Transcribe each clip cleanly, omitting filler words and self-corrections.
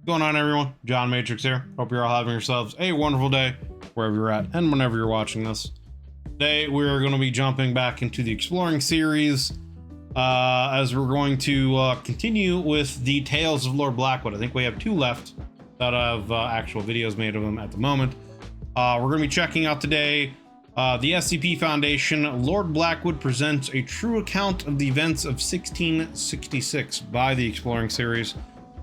What's going on, everyone? John Matrix here. Hope you're all having yourselves a wonderful day wherever you're at and whenever you're watching this. Today we're going to be jumping back into the exploring series as we're going to continue with the Tales of Lord Blackwood. I think we have 2 left that have actual videos made of them at the moment. We're going to be checking out today the SCP Foundation. Lord Blackwood presents a true account of the events of 1666 by the exploring series.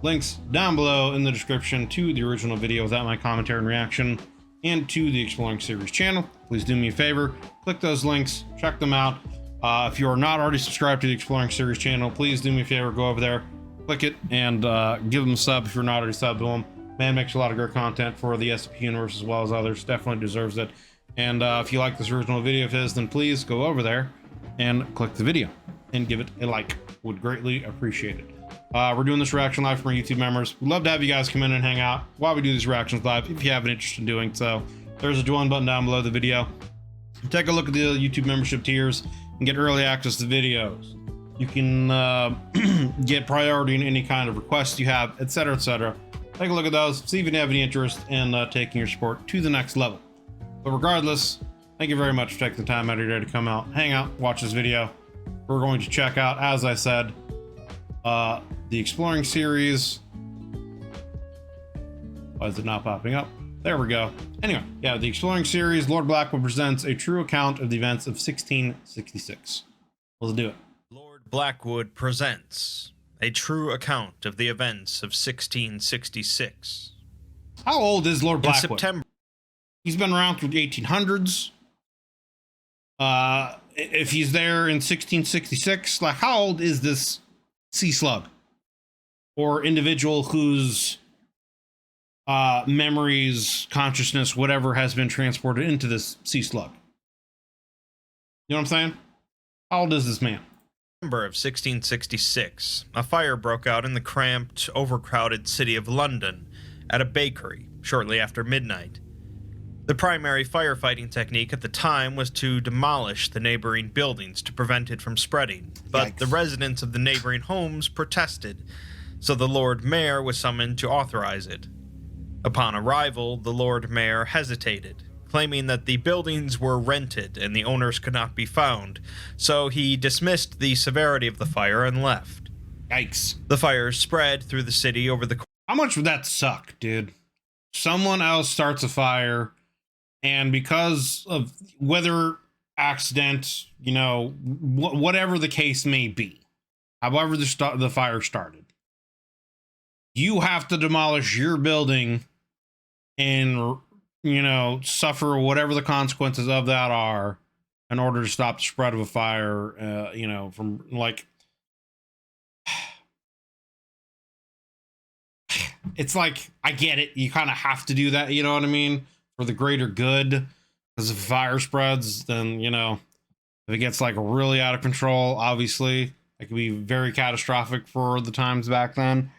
Links down below in the description to the original video without my commentary and reaction, and to the exploring series channel. Please do me a favor, click those links, check them out. If you are not already subscribed to the exploring series channel, please do me a favor, go over there, click it, and give them a sub if you're not already subbed to them. Man makes a lot of great content for the SCP universe as well as others. Definitely deserves it. And if you like this original video of his, then please go over there and click the video and give it a like. Would greatly appreciate it. We're doing this reaction live for our YouTube members. We'd love to have you guys come in and hang out while we do these reactions live. If you have an interest in doing so, there's a join button down below the video. Take a look at the YouTube membership tiers and get early access to videos. You can get priority in any kind of requests you have, etc., etc. Take a look at those, see if you have any interest in taking your support to the next level. But regardless, thank you very much for taking the time out of your day to come out, hang out, watch this video. We're going to check out, as I said, the exploring series. Why is it not popping up? There we go. Anyway, yeah, the exploring series, Lord Blackwood presents a true account of the events of 1666. Let's do it. Lord Blackwood presents a true account of the events of 1666. How old is Lord Blackwood? In September. He's been around through the 1800s. If he's there in 1666, like, how old is this sea slug or individual whose memories, consciousness, whatever has been transported into this sea slug? You know what I'm saying? How old is this man? December of 1666, a fire broke out in the cramped, overcrowded city of London at a bakery shortly after midnight. The primary firefighting technique at the time was to demolish the neighboring buildings to prevent it from spreading, but the residents of the neighboring homes protested, so the Lord Mayor was summoned to authorize it. Upon arrival, the Lord Mayor hesitated, claiming that the buildings were rented and the owners could not be found, so he dismissed the severity of the fire and left. Yikes. The fire spread through the city over the... How much would that suck, dude? Someone else starts a fire, and because of weather, accident, you know, whatever the case may be, however the fire started, you have to demolish your building and, you know, suffer whatever the consequences of that are in order to stop the spread of a fire, you know, from, like, it's like, I get it. You kind of have to do that, you know what I mean? For the greater good, because if fire spreads, then, you know, if it gets like really out of control, obviously it could be very catastrophic for the times back then.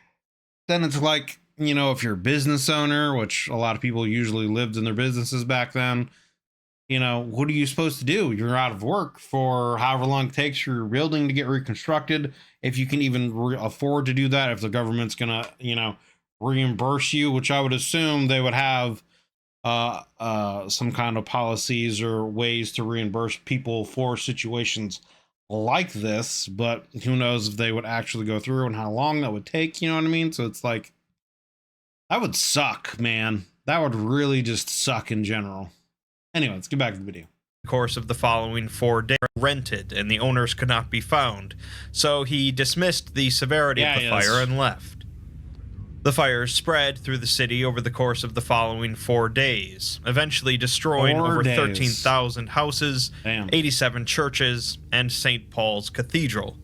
Then it's like, you know, if you're a business owner, which a lot of people usually lived in their businesses back then, you know, what are you supposed to do? You're out of work for however long it takes for your building to get reconstructed. If you can even afford to do that, if the government's gonna, you know, reimburse you, which I would assume they would have some kind of policies or ways to reimburse people for situations like this, but who knows if they would actually go through and how long that would take, you know what I mean? So it's like, that would suck, man. That would really just suck in general. Anyway, let's get back to the video. Course of the following 4 days rented and the owners could not be found, so he dismissed the severity of the fire and left. The fire spread through the city over the course of the following 4 days, eventually destroying over 13,000 houses, 87 churches, and St. Paul's Cathedral,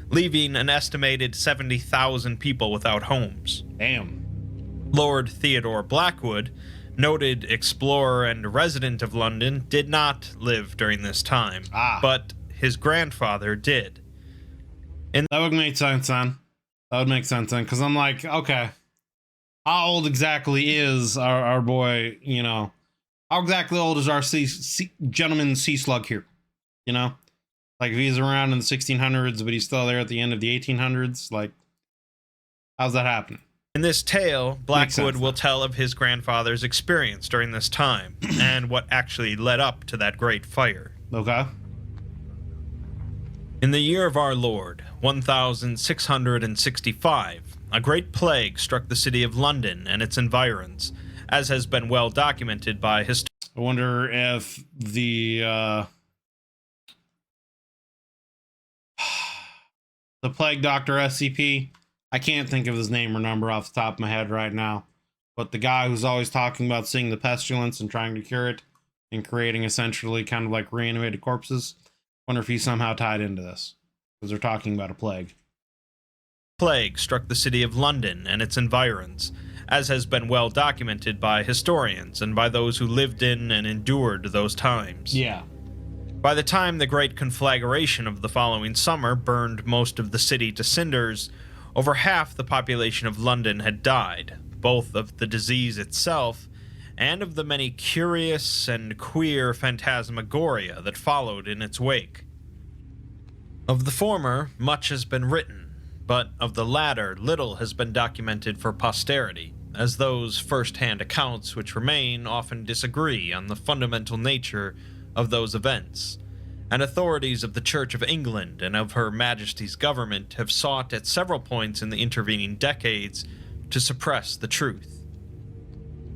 leaving an estimated 70,000 people without homes. Damn. Lord Theodore Blackwood, noted explorer and resident of London, did not live during this time, but his grandfather did. That would make sense, then. That would make sense, then, because I'm like, okay, how old exactly is our boy, you know, how exactly old is our gentleman sea slug here, you know? Like, if he's around in the 1600s, but he's still there at the end of the 1800s, like, how's that happening? In this tale, Blackwood will then. tell of his grandfather's experience during this time and what actually led up to that great fire. Okay. In the year of our Lord, 1665, a great plague struck the city of London and its environs, as has been well documented by historians. I wonder if the plague doctor SCP, I can't think of his name or number off the top of my head right now, but the guy who's always talking about seeing the pestilence and trying to cure it and creating essentially kind of like reanimated corpses. Wonder if he's somehow tied into this, because they're talking about a plague. Plague struck the city of London and its environs, as has been well documented by historians and by those who lived in and endured those times. Yeah. By the time the great conflagration of the following summer burned most of the city to cinders, over half the population of London had died, both of the disease itself and of the many curious and queer phantasmagoria that followed in its wake. Of the former, much has been written, but of the latter, little has been documented for posterity, as those first-hand accounts which remain often disagree on the fundamental nature of those events, and authorities of the Church of England and of Her Majesty's government have sought at several points in the intervening decades to suppress the truth.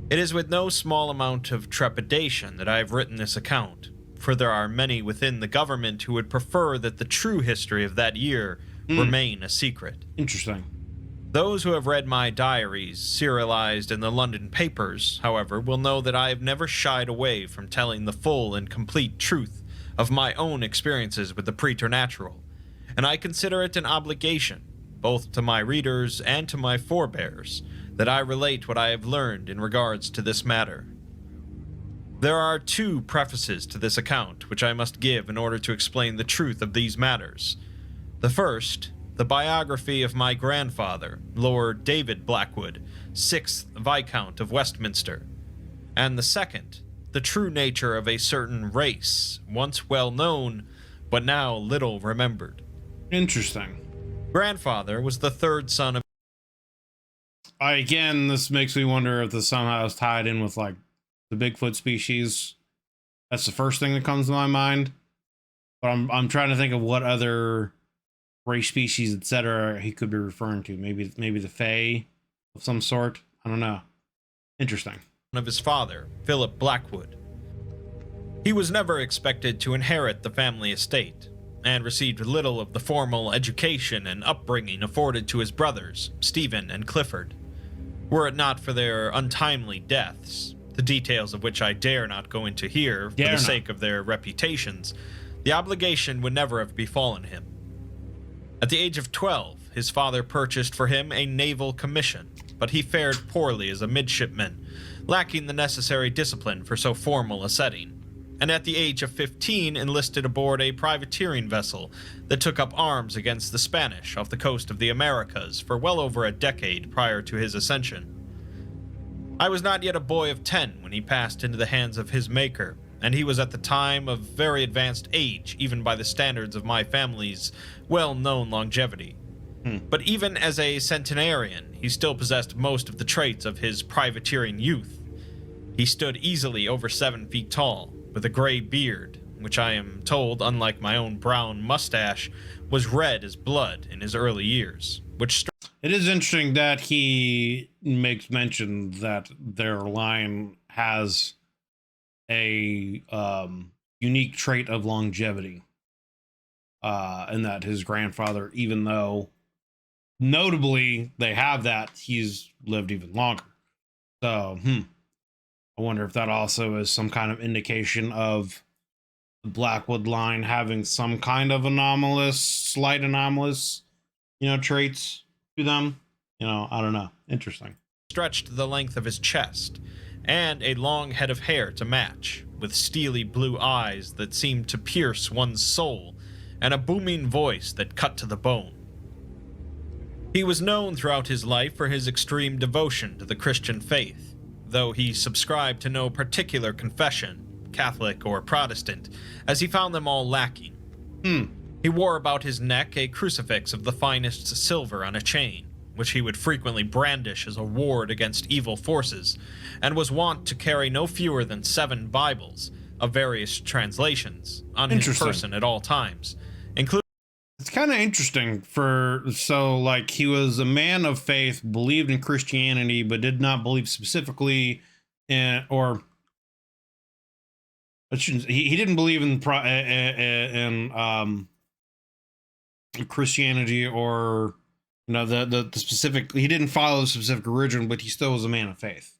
It is with no small amount of trepidation that I have written this account, for there are many within the government who would prefer that the true history of that year remain a secret. Interesting. Those who have read my diaries, serialized in the London papers, however, will know that I have never shied away from telling the full and complete truth of my own experiences with the preternatural, and I consider it an obligation, both to my readers and to my forebears, that I relate what I have learned in regards to this matter. There are two prefaces to this account which I must give in order to explain the truth of these matters. The first, the biography of my grandfather, Lord David Blackwood, 6th Viscount of Westminster, and the second, the true nature of a certain race, once well known, but now little remembered. Interesting. Grandfather was the third son of... Again, this makes me wonder if this somehow is tied in with like the Bigfoot species. That's the first thing that comes to my mind. But I'm trying to think of what other race, species, etc. he could be referring to. Maybe the Fae of some sort. I don't know. Interesting. Of his father, Philip Blackwood. He was never expected to inherit the family estate, and received little of the formal education and upbringing afforded to his brothers, Stephen and Clifford. Were it not for their untimely deaths, the details of which I dare not go into here for the sake of their reputations, the obligation would never have befallen him. At the age of 12, his father purchased for him a naval commission, but he fared poorly as a midshipman, lacking the necessary discipline for so formal a setting, and at the age of 15 enlisted aboard a privateering vessel that took up arms against the Spanish off the coast of the Americas for well over a decade prior to his ascension. I was not yet a boy of 10 when he passed into the hands of his maker, and he was at the time of very advanced age, even by the standards of my family's well-known longevity. But even as a centenarian, he still possessed most of the traits of his privateering youth. He stood easily over 7 feet tall, with a gray beard, which I am told, unlike my own brown mustache, was red as blood in his early years, which... It is interesting that he makes mention that their line has a unique trait of longevity, and that his grandfather, even though notably they have that, he's lived even longer. So, I wonder if that also is some kind of indication of the Blackwood line having some kind of slight anomalous, traits to them. I don't know. Interesting. Stretched the length of his chest, and a long head of hair to match, with steely blue eyes that seemed to pierce one's soul, and a booming voice that cut to the bone. He was known throughout his life for his extreme devotion to the Christian faith, though he subscribed to no particular confession, Catholic or Protestant, as he found them all lacking. He wore about his neck a crucifix of the finest silver on a chain, which he would frequently brandish as a ward against evil forces, and was wont to carry no fewer than 7 Bibles of various translations on his person at all times, including. It's kind of interesting like he was a man of faith, believed in Christianity, but did not believe specifically he didn't believe in Christianity, or the specific. He didn't follow the specific religion, but he still was a man of faith,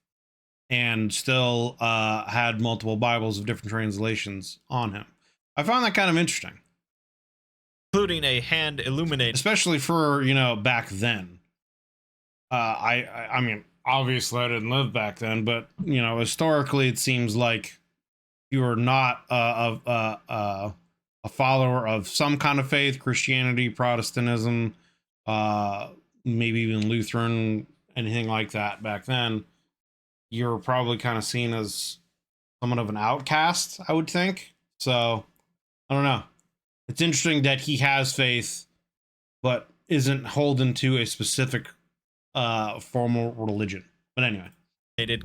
and still had multiple Bibles of different translations on him. I found that kind of interesting, including a hand illuminated, especially for back then. I mean, obviously I didn't live back then, but historically it seems like you are not a follower of some kind of faith, Christianity, Protestantism, maybe even Lutheran, anything like that back then, you're probably kind of seen as somewhat of an outcast, I would think. So I don't know. It's interesting that he has faith, but isn't holden to a specific formal religion. But anyway.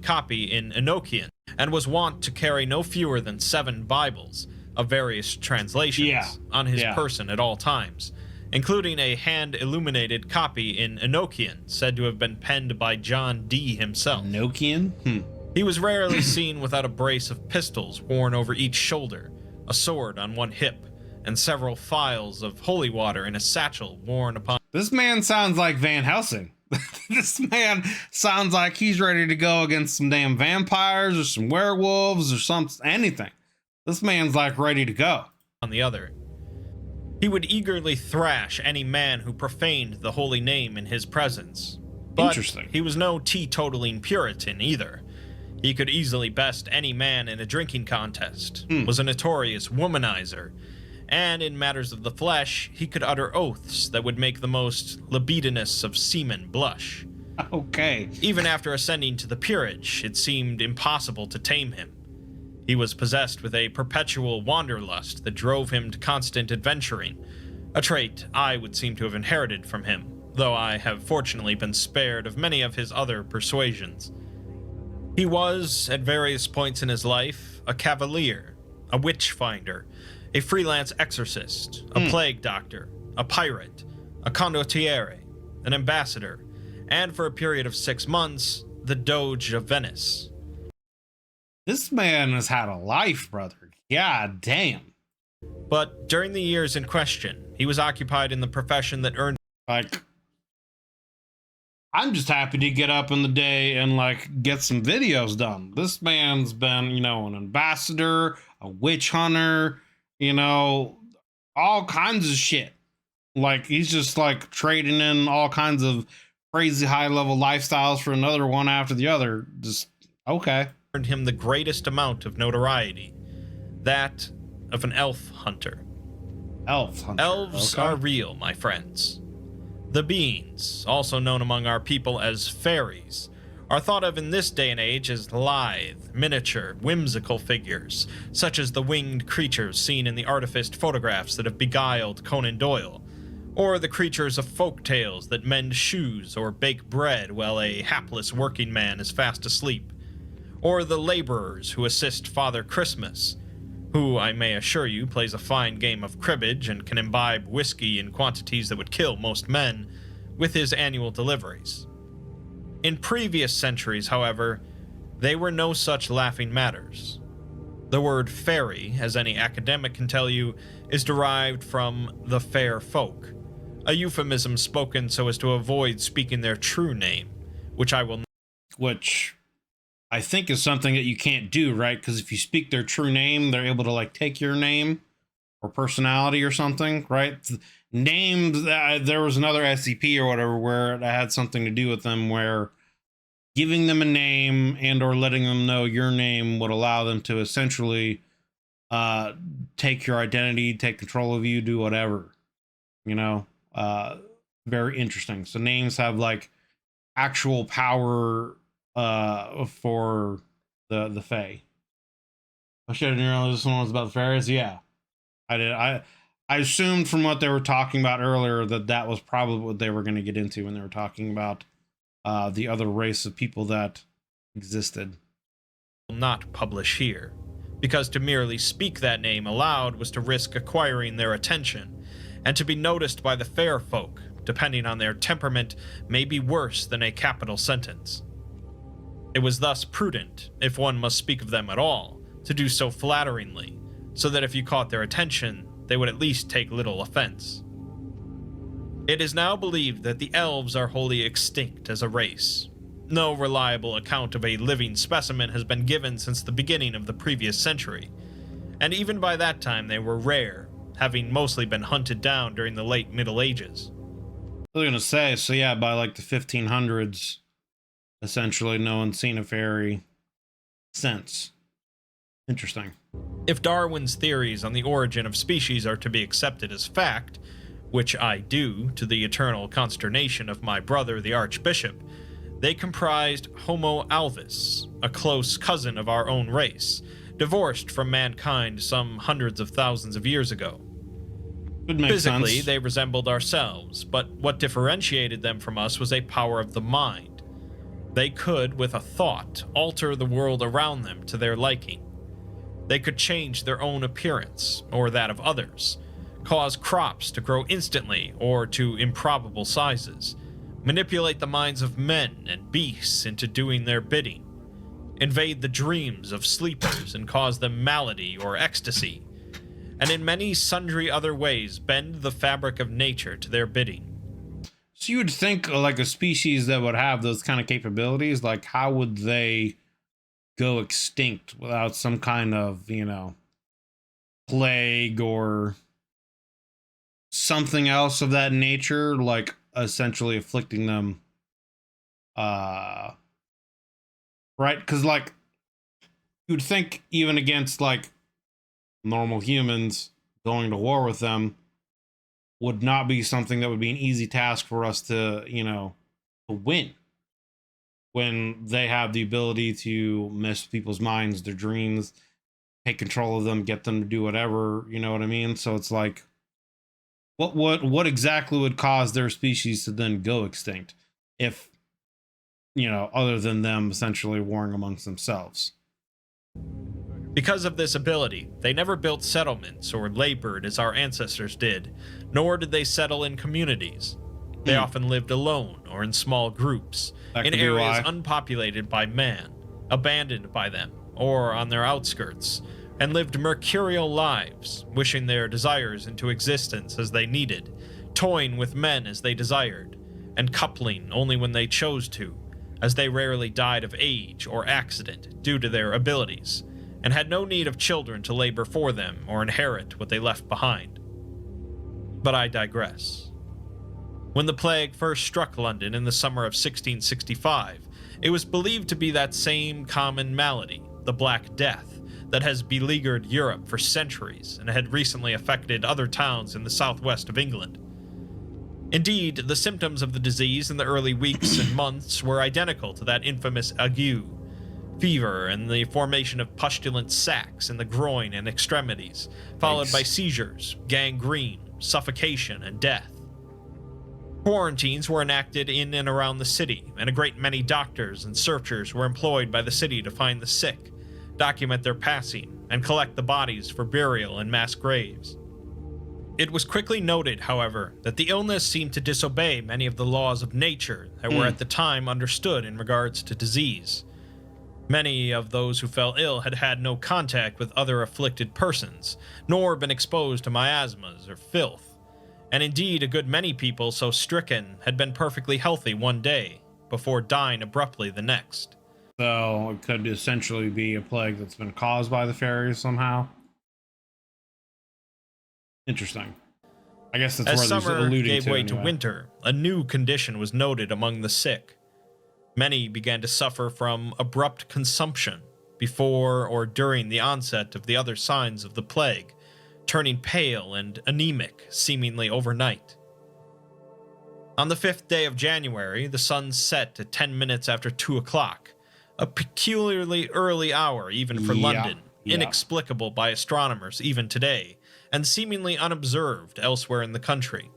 Copy in Enochian, and was wont to carry no fewer than 7 Bibles of various translations on his person at all times, including a hand-illuminated copy in Enochian, said to have been penned by John Dee himself. Enochian? He was rarely seen without a brace of pistols worn over each shoulder, a sword on one hip, and several phials of holy water in a satchel worn upon. This man sounds like Van Helsing. This man sounds like he's ready to go against some damn vampires or some werewolves or anything. This man's like ready to go. On the other, he would eagerly thrash any man who profaned the holy name in his presence. But interesting. He was no teetotaling Puritan either. He could easily best any man in a drinking contest, was a notorious womanizer, and in matters of the flesh, he could utter oaths that would make the most libidinous of seamen blush. Okay. Even after ascending to the peerage, it seemed impossible to tame him. He was possessed with a perpetual wanderlust that drove him to constant adventuring, a trait I would seem to have inherited from him, though I have fortunately been spared of many of his other persuasions. He was, at various points in his life, a cavalier, a witch finder, a freelance exorcist, a plague doctor, a pirate, a condottiere, an ambassador, and for a period of 6 months, the Doge of Venice. This man has had a life, brother. God damn. But during the years in question, he was occupied in the profession that earned... I'm just happy to get up in the day and get some videos done. This man's been, an ambassador, a witch hunter, all kinds of shit. He's just trading in all kinds of crazy high level lifestyles for another one after the other. Just okay. Earned him the greatest amount of notoriety, that of an elf hunter. Elf hunter. Elves are real, my friends. The beings, also known among our people as fairies, are thought of in this day and age as lithe, miniature, whimsical figures, such as the winged creatures seen in the artificed photographs that have beguiled Conan Doyle, or the creatures of folk tales that mend shoes or bake bread while a hapless working man is fast asleep, or the laborers who assist Father Christmas, who, I may assure you, plays a fine game of cribbage and can imbibe whiskey in quantities that would kill most men, with his annual deliveries. In previous centuries, however, they were no such laughing matters. The word fairy, as any academic can tell you, is derived from the fair folk, a euphemism spoken so as to avoid speaking their true name, which I think is something that you can't do, right? Because if you speak their true name, they're able to take your name or personality or something, right? Names, there was another SCP or whatever where it had something to do with them, where giving them a name and or letting them know your name would allow them to essentially take your identity, take control of you, do whatever, very interesting. So names have actual power for the Fae. I should have realized this one was about the fairies. Yeah, I did. I assumed from what they were talking about earlier that that was probably what they were going to get into when they were talking about the other race of people that existed. Will not publish here, because to merely speak that name aloud was to risk acquiring their attention, and to be noticed by the fair folk, depending on their temperament, may be worse than a capital sentence. It was thus prudent, if one must speak of them at all, to do so flatteringly, so that if you caught their attention, they would at least take little offense. It is now believed that the elves are wholly extinct as a race. No reliable account of a living specimen has been given since the beginning of the previous century, and even by that time they were rare, having mostly been hunted down during the late Middle Ages. I was going to say, so yeah, by like the 1500s, essentially no one's seen a fairy since. Interesting. If Darwin's theories on the origin of species are to be accepted as fact, which I do to the eternal consternation of my brother the Archbishop, they comprised Homo alvis, a close cousin of our own race, divorced from mankind some hundreds of thousands of years ago. Physically, sense. they resembled ourselves, but what differentiated them from us was a power of the mind. They could, with a thought, alter the world around them to their liking. They could change their own appearance, or that of others, cause crops to grow instantly or to improbable sizes, manipulate the minds of men and beasts into doing their bidding, invade the dreams of sleepers and cause them malady or ecstasy, and in many sundry other ways bend the fabric of nature to their bidding. So you would think like a species that would have those kind of capabilities, like how would they go extinct without some kind of, plague or something else of that nature, like essentially afflicting them, right? Because like you would think even against like normal humans, going to war with them would not be something that would be an easy task for us to to win, when they have the ability to mess with people's minds, their dreams, take control of them, get them to do whatever, you know what I mean? So it's like, what exactly would cause their species to then go extinct if, other than them essentially warring amongst themselves? Because of this ability, they never built settlements or labored as our ancestors did, nor did they settle in communities. They often lived alone or in small groups, in areas unpopulated by man, abandoned by them, or on their outskirts, and lived mercurial lives, wishing their desires into existence as they needed, toying with men as they desired, and coupling only when they chose to, as they rarely died of age or accident due to their abilities, and had no need of children to labor for them or inherit what they left behind. But I digress. When the plague first struck London in the summer of 1665, it was believed to be that same common malady, the Black Death, that has beleaguered Europe for centuries and had recently affected other towns in the southwest of England. Indeed, the symptoms of the disease in the early weeks and months were identical to that infamous ague, fever and the formation of pustulent sacs in the groin and extremities, followed by seizures, gangrene, suffocation, and death. Quarantines were enacted in and around the city, and a great many doctors and searchers were employed by the city to find the sick, document their passing, and collect the bodies for burial in mass graves. It was quickly noted, however, that the illness seemed to disobey many of the laws of nature that were at the time understood in regards to disease. Many of those who fell ill had had no contact with other afflicted persons, nor been exposed to miasmas or filth. And indeed, a good many people so stricken had been perfectly healthy one day, before dying abruptly the next. So it could essentially be a plague that's been caused by the fairies somehow. Interesting. I guess that's As where there's summer alluding gave to way anyway. to winter, a new condition was noted among the sick. Many began to suffer from abrupt consumption before or during the onset of the other signs of the plague, turning pale and anemic seemingly overnight. On the 5th day of January, the sun set at 10 minutes after 2 o'clock, a peculiarly early hour even for London, inexplicable by astronomers even today, and seemingly unobserved elsewhere in the country.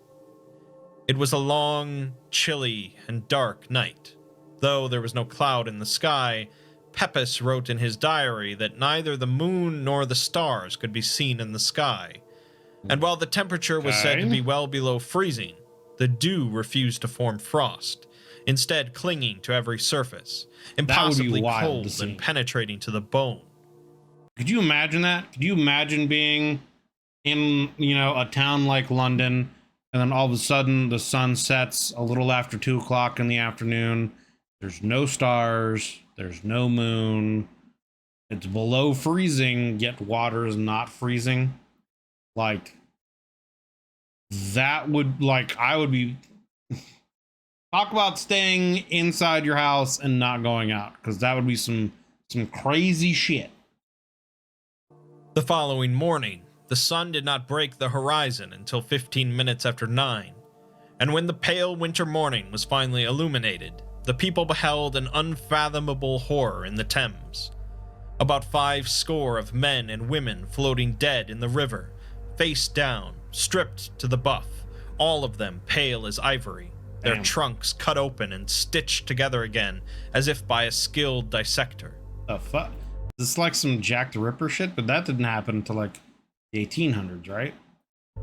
It was a long, chilly, and dark night. Though there was no cloud in the sky, Pepys wrote in his diary that neither the moon nor the stars could be seen in the sky. And while the temperature was said to be well below freezing, the dew refused to form frost, instead clinging to every surface, impossibly cold and penetrating to the bone. Could you imagine that? Could you imagine being in, a town like London, and then all of a sudden the sun sets a little after 2 o'clock in the afternoon. There's no stars. There's no moon. It's below freezing, yet water is not freezing. Like, that would, I would be... Talk about staying inside your house and not going out, because that would be some crazy shit. The following morning, the sun did not break the horizon until 15 minutes after 9, and when the pale winter morning was finally illuminated, the people beheld an unfathomable horror in the Thames. About 50 of men and women floating dead in the river, face down, stripped to the buff, all of them pale as ivory, their trunks cut open and stitched together again as if by a skilled dissector. The fuck? This is like some Jack the Ripper shit, but that didn't happen until the 1800s, right?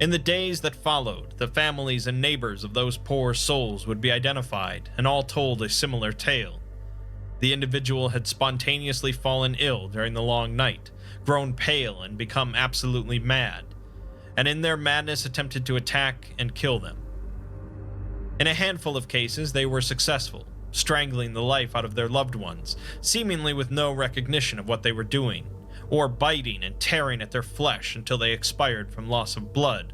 In the days that followed, the families and neighbors of those poor souls would be identified, and all told a similar tale. The individual had spontaneously fallen ill during the long night, grown pale and become absolutely mad, and in their madness attempted to attack and kill them. In a handful of cases, they were successful, strangling the life out of their loved ones, seemingly with no recognition of what they were doing, or biting and tearing at their flesh until they expired from loss of blood,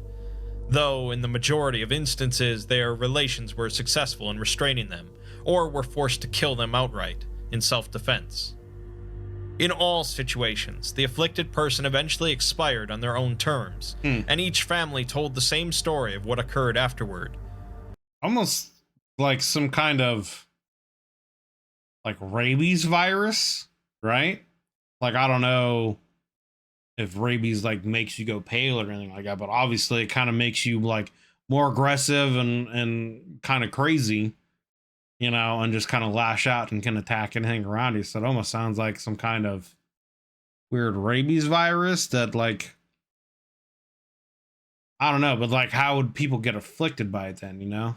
though in the majority of instances their relations were successful in restraining them, or were forced to kill them outright in self-defense. In all situations, the afflicted person eventually expired on their own terms, and each family told the same story of what occurred afterward. Almost like some kind of rabies virus, right? I don't know if rabies makes you go pale or anything like that, but obviously it kind of makes you more aggressive and kind of crazy, and just kind of lash out and can attack anything around you. So it almost sounds like some kind of weird rabies virus that I don't know, but how would people get afflicted by it then,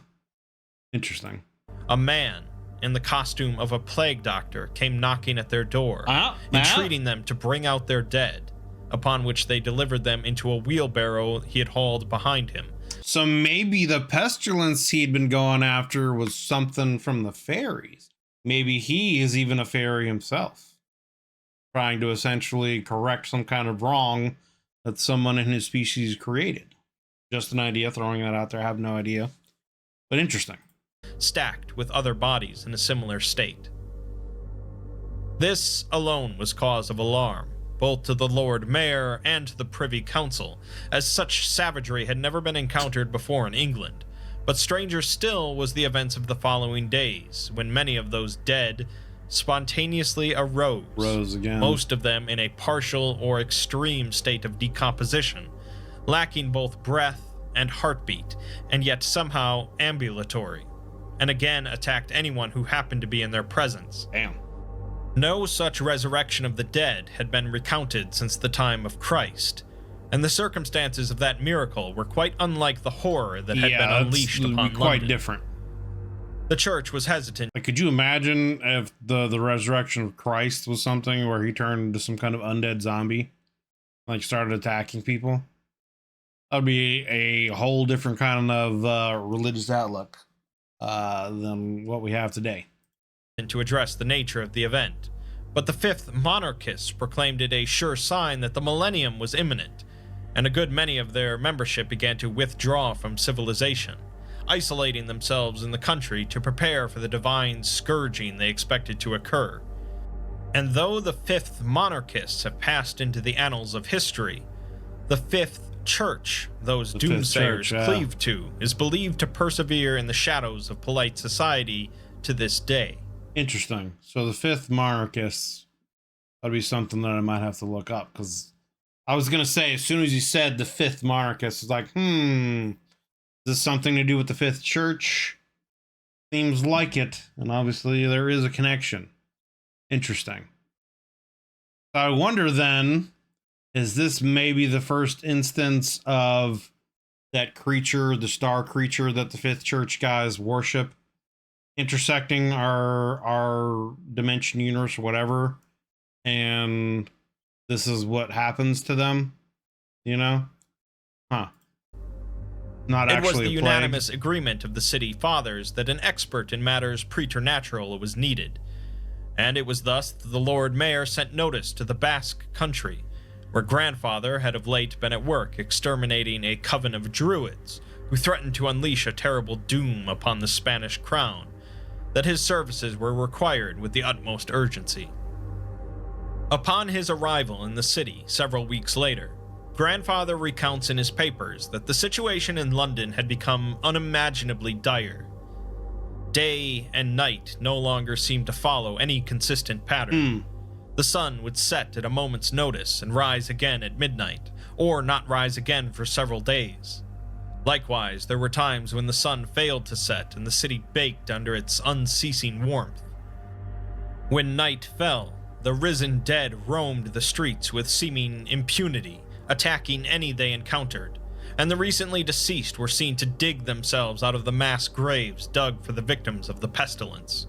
Interesting. A man in the costume of a plague doctor came knocking at their door, entreating them to bring out their dead, upon which they delivered them into a wheelbarrow he had hauled behind him. So maybe the pestilence he'd been going after was something from the fairies. Maybe he is even a fairy himself, trying to essentially correct some kind of wrong that someone in his species created. Just an idea, throwing that out there. I have no idea, but interesting. Stacked with other bodies in a similar state. This alone was cause of alarm, both to the Lord Mayor and to the Privy Council, as such savagery had never been encountered before in England. But stranger still was the events of the following days, when many of those dead spontaneously arose again. Most of them in a partial or extreme state of decomposition, lacking both breath and heartbeat, and yet somehow ambulatory, and again attacked anyone who happened to be in their presence. Damn. No such resurrection of the dead had been recounted since the time of Christ, and the circumstances of that miracle were quite unlike the horror that had been unleashed upon London. Quite different. The church was hesitant. Could you imagine if the resurrection of Christ was something where he turned into some kind of undead zombie, started attacking people? That'd be a whole different kind of religious outlook than what we have today. To address the nature of the event, but the fifth monarchists proclaimed it a sure sign that the millennium was imminent, and a good many of their membership began to withdraw from civilization, isolating themselves in the country to prepare for the divine scourging they expected to occur. And though the fifth monarchists have passed into the annals of history, the fifth church those doomsayers cleave to is believed to persevere in the shadows of polite society to this day. Interesting. So the fifth monarchists, that'd be something that I might have to look up, because I was gonna say, as soon as you said the fifth monarchist, it's like, is this something to do with the fifth church? Seems like it, and obviously there is a connection. Interesting. So I wonder then, is this maybe the first instance of that creature, the star creature that the fifth church guys worship, intersecting our dimension, universe, or whatever, and this is what happens to them, you know? Huh. Not It actually was the a plague. unanimous agreement of the city fathers that an expert in matters preternatural was needed, and it was thus that the Lord Mayor sent notice to the Basque country, where Grandfather had of late been at work exterminating a coven of druids who threatened to unleash a terrible doom upon the Spanish crown, that his services were required with the utmost urgency. Upon his arrival in the city several weeks later, Grandfather recounts in his papers that the situation in London had become unimaginably dire. Day and night no longer seemed to follow any consistent pattern. The sun would set at a moment's notice and rise again at midnight, or not rise again for several days. Likewise, there were times when the sun failed to set and the city baked under its unceasing warmth. When night fell, the risen dead roamed the streets with seeming impunity, attacking any they encountered, and the recently deceased were seen to dig themselves out of the mass graves dug for the victims of the pestilence.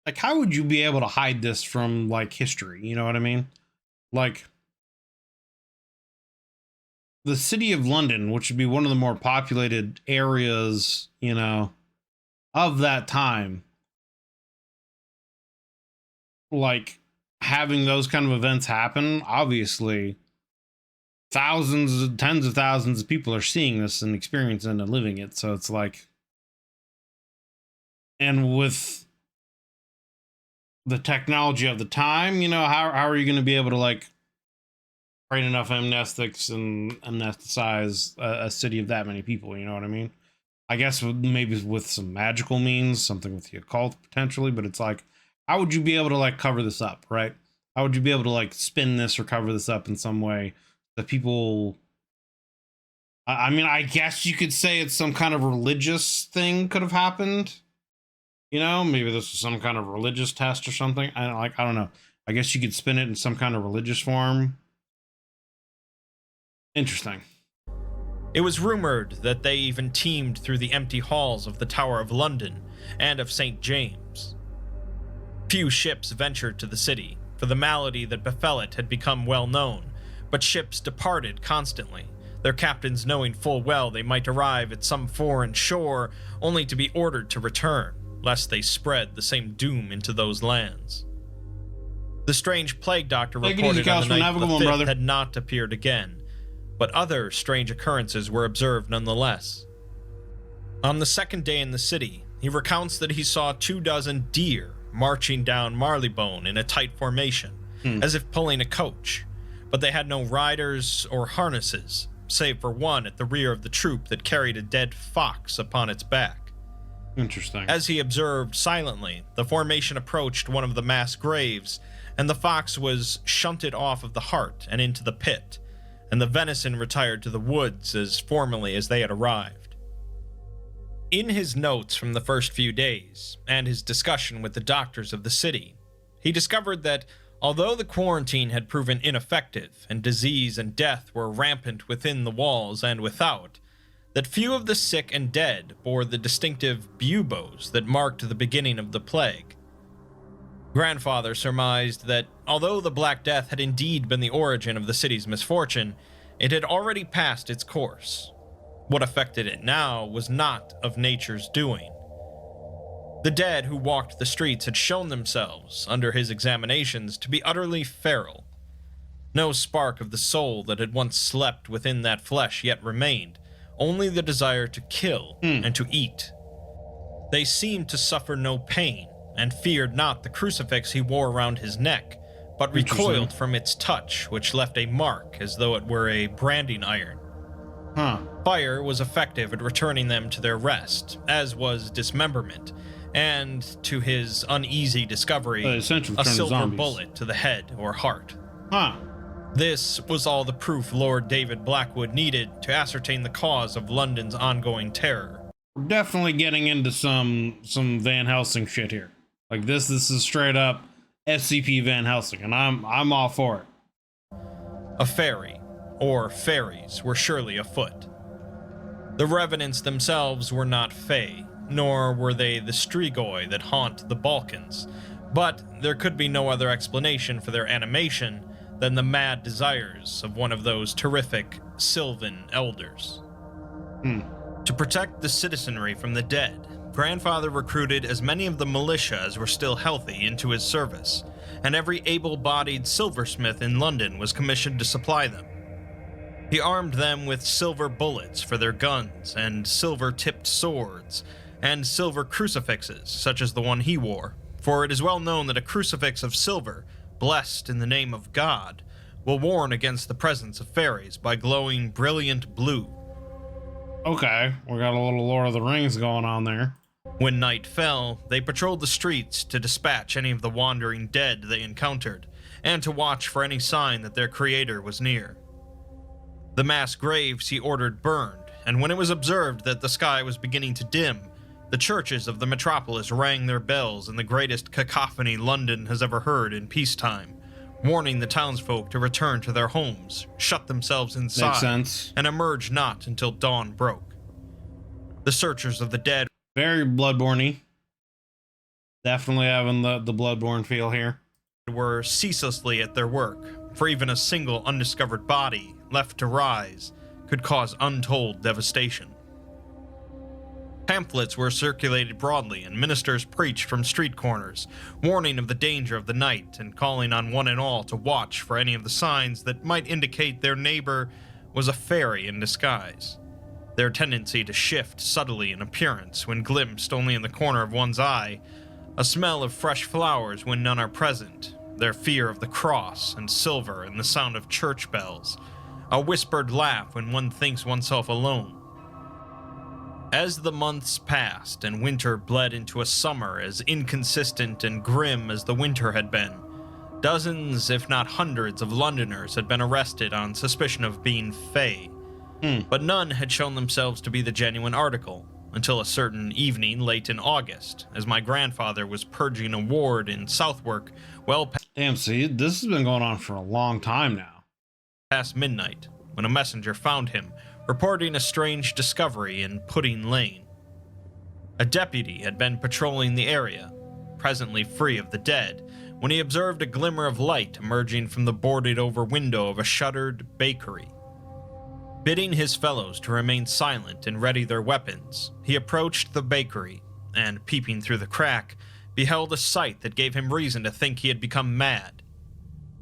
Like, how would you be able to hide this from, like, history? You know what I mean? Like, the city of London, which would be one of the more populated areas, you know, of that time, like, having those kind of events happen, obviously, thousands, tens of thousands of people are seeing this and experiencing and living it. So it's like, and with the technology of the time, you know, how are you going to be able to, like, train enough amnestics and anesthetize a city of that many people? You know what I mean? I guess maybe with some magical means, something with the occult potentially, but it's like, how would you be able to, like, cover this up, right? How would you be able to, like, spin this or cover this up in some way that people... I mean, I guess you could say it's some kind of religious thing could have happened. You know, maybe this was some kind of religious test or something. I don't know. I guess you could spin it in some kind of religious form. Interesting. It was rumored that they even teemed through the empty halls of the Tower of London and of St. James. Few ships ventured to the city, for the malady that befell it had become well known, but ships departed constantly, their captains knowing full well they might arrive at some foreign shore only to be ordered to return, lest they spread the same doom into those lands. The strange plague doctor reported on the night of the 5th had not appeared again, but other strange occurrences were observed nonetheless. On the second day in the city, he recounts that he saw 24 deer marching down Marylebone in a tight formation, as if pulling a coach, but they had no riders or harnesses, save for one at the rear of the troop that carried a dead fox upon its back. Interesting. As he observed silently, the formation approached one of the mass graves, and the fox was shunted off of the heart and into the pit, and the venison retired to the woods as formally as they had arrived. In his notes from the first few days, and his discussion with the doctors of the city, he discovered that although the quarantine had proven ineffective and disease and death were rampant within the walls and without, that few of the sick and dead bore the distinctive buboes that marked the beginning of the plague. Grandfather surmised that although the Black Death had indeed been the origin of the city's misfortune, it had already passed its course. What affected it now was not of nature's doing. The dead who walked the streets had shown themselves, under his examinations, to be utterly feral. No spark of the soul that had once slept within that flesh yet remained, only the desire to kill and to eat. They seemed to suffer no pain, and feared not the crucifix he wore around his neck, but recoiled from its touch, which left a mark as though it were a branding iron. Fire was effective at returning them to their rest, as was dismemberment, and, to his uneasy discovery, a silver bullet to the head or heart. This was all the proof Lord David Blackwood needed to ascertain the cause of London's ongoing terror. We're definitely getting into some Van Helsing shit here. Like this is straight up SCP Van Helsing, and I'm all for it. A ferry, or fairies, were surely afoot. The revenants themselves were not fae, nor were they the strigoi that haunt the Balkans, but there could be no other explanation for their animation than the mad desires of one of those terrific Sylvan elders. To protect the citizenry from the dead, Grandfather recruited as many of the militia as were still healthy into his service, and every able-bodied silversmith in London was commissioned to supply them. He armed them with silver bullets for their guns, and silver-tipped swords, and silver crucifixes, such as the one he wore, for it is well known that a crucifix of silver, blessed in the name of God, will warn against the presence of fairies by glowing brilliant blue. Okay, we got a little Lord of the Rings going on there. When night fell, they patrolled the streets to dispatch any of the wandering dead they encountered, and to watch for any sign that their creator was near. The mass graves he ordered burned, and when it was observed that the sky was beginning to dim, the churches of the metropolis rang their bells in the greatest cacophony London has ever heard in peacetime, warning the townsfolk to return to their homes, shut themselves inside, Makes sense. and emerge not until dawn broke. The searchers of the dead Very Bloodborne-y. Definitely having the Bloodborne feel here. were ceaselessly at their work, for even a single undiscovered body left to rise could cause untold devastation. Pamphlets were circulated broadly, and ministers preached from street corners, warning of the danger of the night and calling on one and all to watch for any of the signs that might indicate their neighbor was a fairy in disguise. Their tendency to shift subtly in appearance when glimpsed only in the corner of one's eye, a smell of fresh flowers when none are present, their fear of the cross and silver and the sound of church bells, a whispered laugh when one thinks oneself alone. As the months passed and winter bled into a summer as inconsistent and grim as the winter had been, dozens, if not hundreds, of Londoners had been arrested on suspicion of being fae, but none had shown themselves to be the genuine article, until a certain evening late in August, as my grandfather was purging a ward in Southwark well Damn, see, this has been going on for a long time now. past midnight, when a messenger found him reporting a strange discovery in Pudding Lane. A deputy had been patrolling the area, presently free of the dead, when he observed a glimmer of light emerging from the boarded-over window of a shuttered bakery. Bidding his fellows to remain silent and ready their weapons, he approached the bakery, and, peeping through the crack, beheld a sight that gave him reason to think he had become mad.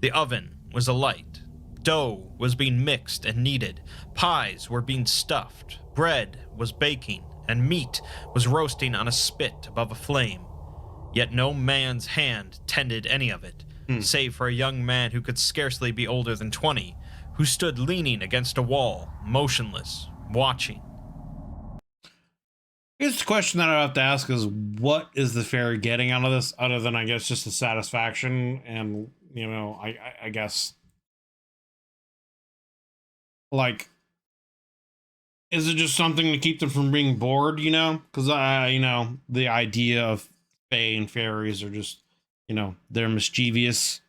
The oven was alight. Dough was being mixed and kneaded, pies were being stuffed, bread was baking, and meat was roasting on a spit above a flame. Yet no man's hand tended any of it, save for a young man who could scarcely be older than 20, who stood leaning against a wall, motionless, watching. I guess the question that I have to ask is, what is the fairy getting out of this, other than, I guess, just the satisfaction and, you know, I guess... Like, is it just something to keep them from being bored, you know? Because, you know, the idea of fae and fairies are just, you know, they're mischievous.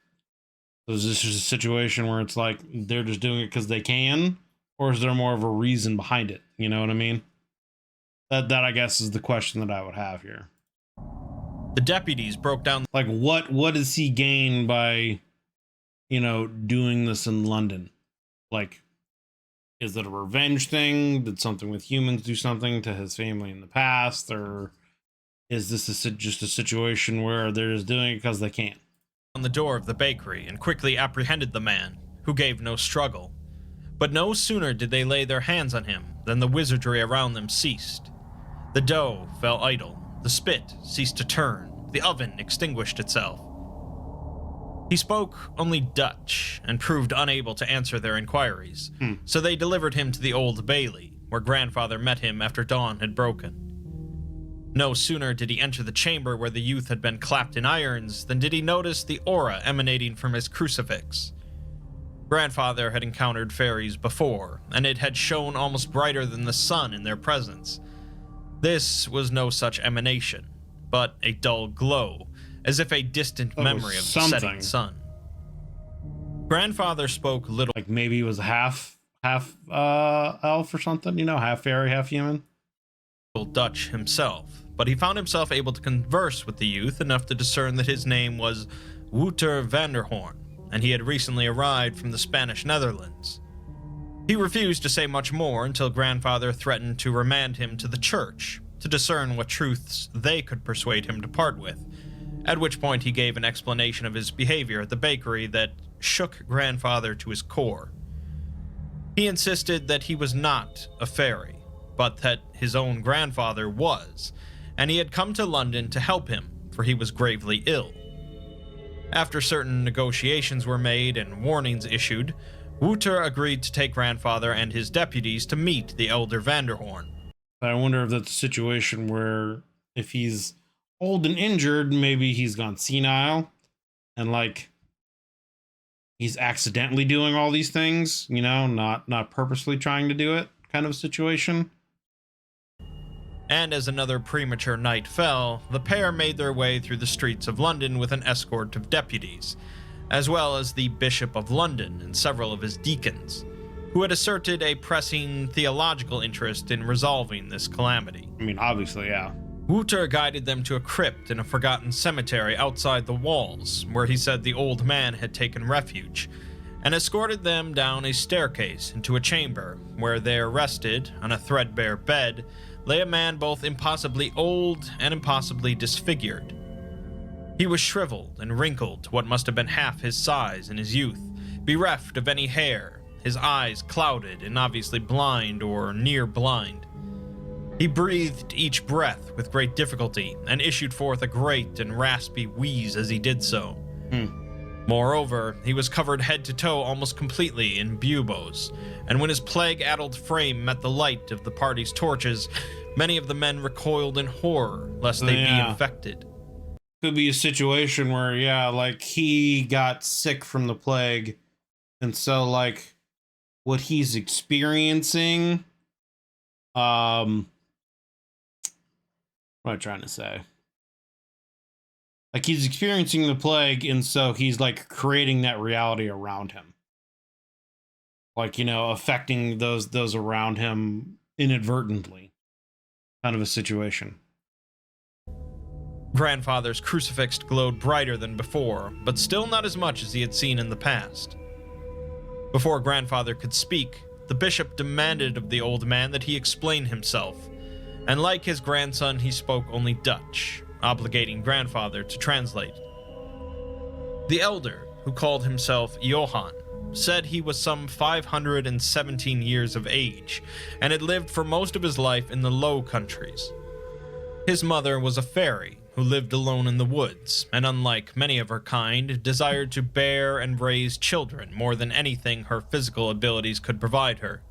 So is this just a situation where it's like they're just doing it because they can? Or is there more of a reason behind it? You know what I mean? That I guess is the question that I would have here. The deputies broke down. Like, what does he gain by, you know, doing this in London? Like, is it a revenge thing? Did something with humans do something to his family in the past? Or is this just a situation where they're just doing it because they can? On the door of the bakery and quickly apprehended the man, who gave no struggle. But no sooner did they lay their hands on him than the wizardry around them ceased. The dough fell idle, the spit ceased to turn, the oven extinguished itself. He spoke only Dutch and proved unable to answer their inquiries, so they delivered him to the Old Bailey, where grandfather met him after dawn had broken. No sooner did he enter the chamber where the youth had been clapped in irons than did he notice the aura emanating from his crucifix. Grandfather had encountered fairies before, and it had shone almost brighter than the sun in their presence. This was no such emanation, but a dull glow, as if a distant memory of the setting sun. Grandfather spoke little. Like maybe he was half elf or something, you know, half fairy, half human. Dutch himself, but he found himself able to converse with the youth enough to discern that his name was Wouter Vanderhorn, and he had recently arrived from the Spanish Netherlands. He refused to say much more until Grandfather threatened to remand him to the church to discern what truths they could persuade him to part with, at which point he gave an explanation of his behavior at the bakery that shook Grandfather to his core. He insisted that he was not a fairy, but that his own grandfather was, and he had come to London to help him, for he was gravely ill. After certain negotiations were made and warnings issued, Wouter agreed to take Grandfather and his deputies to meet the elder Vanderhorn. I wonder if that's a situation where if he's old and injured, maybe he's gone senile and like he's accidentally doing all these things, you know, not purposely trying to do it kind of situation. And as another premature night fell, the pair made their way through the streets of London with an escort of deputies, as well as the Bishop of London and several of his deacons, who had asserted a pressing theological interest in resolving this calamity. I mean, obviously, yeah. Wouter guided them to a crypt in a forgotten cemetery outside the walls, where he said the old man had taken refuge, and escorted them down a staircase into a chamber, where there rested, on a threadbare bed, lay a man both impossibly old and impossibly disfigured. He was shriveled and wrinkled to what must have been half his size in his youth, bereft of any hair, his eyes clouded and obviously blind or near blind. He breathed each breath with great difficulty and issued forth a great and raspy wheeze as he did so. Moreover, he was covered head to toe almost completely in buboes, and when his plague-addled frame met the light of the party's torches, many of the men recoiled in horror lest they be infected. Could be a situation where, yeah, like he got sick from the plague, and so like what he's experiencing, what am I trying to say? Like he's experiencing the plague, and so he's like creating that reality around him. Like, you know, affecting those around him inadvertently. Kind of a situation. Grandfather's crucifix glowed brighter than before, but still not as much as he had seen in the past. Before Grandfather could speak, the bishop demanded of the old man that he explain himself, and like his grandson, he spoke only Dutch, obligating Grandfather to translate. The elder, who called himself Johann, said he was some 517 years of age, and had lived for most of his life in the Low Countries. His mother was a fairy, who lived alone in the woods, and unlike many of her kind, desired to bear and raise children more than anything her physical abilities could provide her.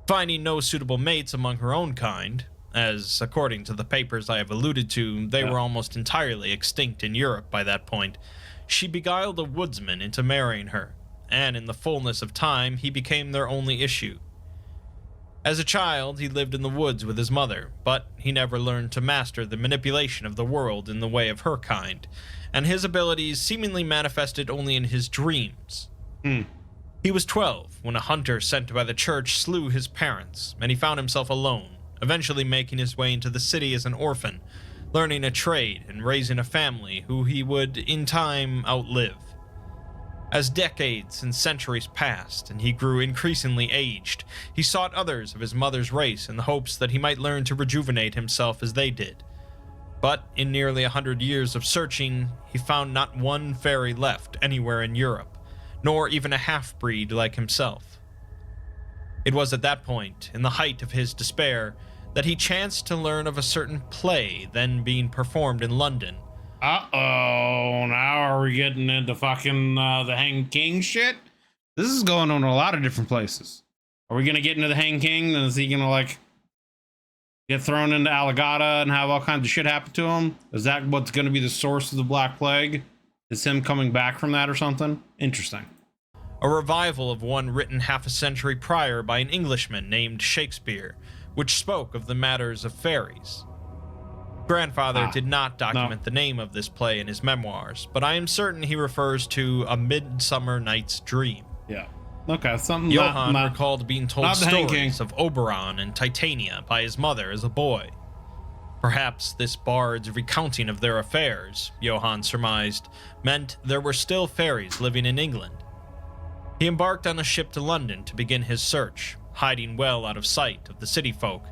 Finding no suitable mates among her own kind, as, according to the papers I have alluded to, they were almost entirely extinct in Europe by that point, she beguiled a woodsman into marrying her, and in the fullness of time he became their only issue. As a child, he lived in the woods with his mother, but he never learned to master the manipulation of the world in the way of her kind, and his abilities seemingly manifested only in his dreams. He was 12 when a hunter sent by the church slew his parents, and he found himself alone, eventually making his way into the city as an orphan, learning a trade and raising a family who he would, in time, outlive. As decades and centuries passed, and he grew increasingly aged, he sought others of his mother's race in the hopes that he might learn to rejuvenate himself as they did. But in nearly 100 years of searching, he found not one fairy left anywhere in Europe, nor even a half-breed like himself. It was at that point, in the height of his despair, that he chanced to learn of a certain play then being performed in London. Uh-oh, now are we getting into fucking the Hang King shit? This is going on in a lot of different places. Are we gonna get into the Hang King? And is he gonna like get thrown into Alligata and have all kinds of shit happen to him? Is that what's gonna be the source of the Black Plague? Is him coming back from that or something? Interesting. a revival of one written half a century prior by an Englishman named Shakespeare, which spoke of the matters of fairies. Grandfather did not document the name of this play in his memoirs, but I am certain he refers to A Midsummer Night's Dream. Yeah. Okay, something Johann recalled being told stories Hanking. of Oberon and Titania by his mother as a boy. Perhaps this bard's recounting of their affairs, Johann surmised, meant there were still fairies living in England. He embarked on a ship to London to begin his search, hiding well out of sight of the city folk.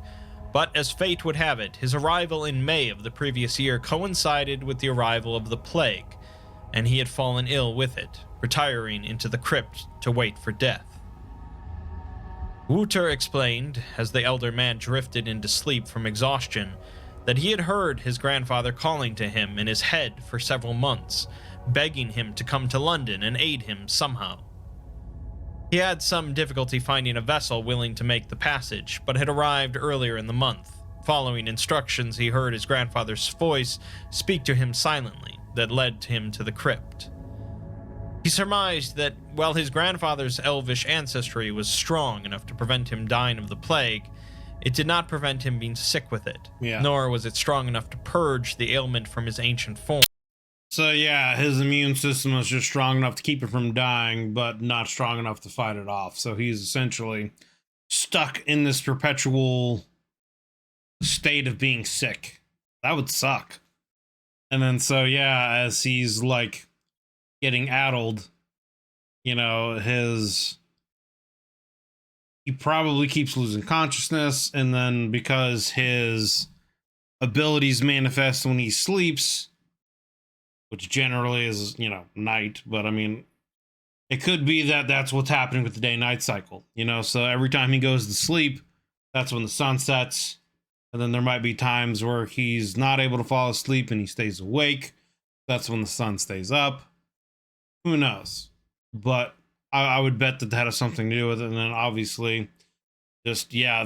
But as fate would have it, his arrival in May of the previous year coincided with the arrival of the plague, and he had fallen ill with it, retiring into the crypt to wait for death. Wouter explained, as the elder man drifted into sleep from exhaustion, that he had heard his grandfather calling to him in his head for several months, begging him to come to London and aid him somehow. He had some difficulty finding a vessel willing to make the passage, but had arrived earlier in the month. Following instructions, he heard his grandfather's voice speak to him silently, that led him to the crypt. He surmised that while his grandfather's elvish ancestry was strong enough to prevent him dying of the plague, it did not prevent him being sick with it, nor was it strong enough to purge the ailment from his ancient form. So yeah, his immune system was just strong enough to keep it from dying, but not strong enough to fight it off. So he's essentially stuck in this perpetual state of being sick. That would suck. And then so yeah, as he's like getting addled, you know, he probably keeps losing consciousness, and then because his abilities manifest when he sleeps, which generally is, you know, night, but I mean, it could be that that's what's happening with the day-night cycle, you know, so every time he goes to sleep, that's when the sun sets, and then there might be times where he's not able to fall asleep and he stays awake, that's when the sun stays up. Who knows? But I would bet that has something to do with it, and then obviously, just, yeah,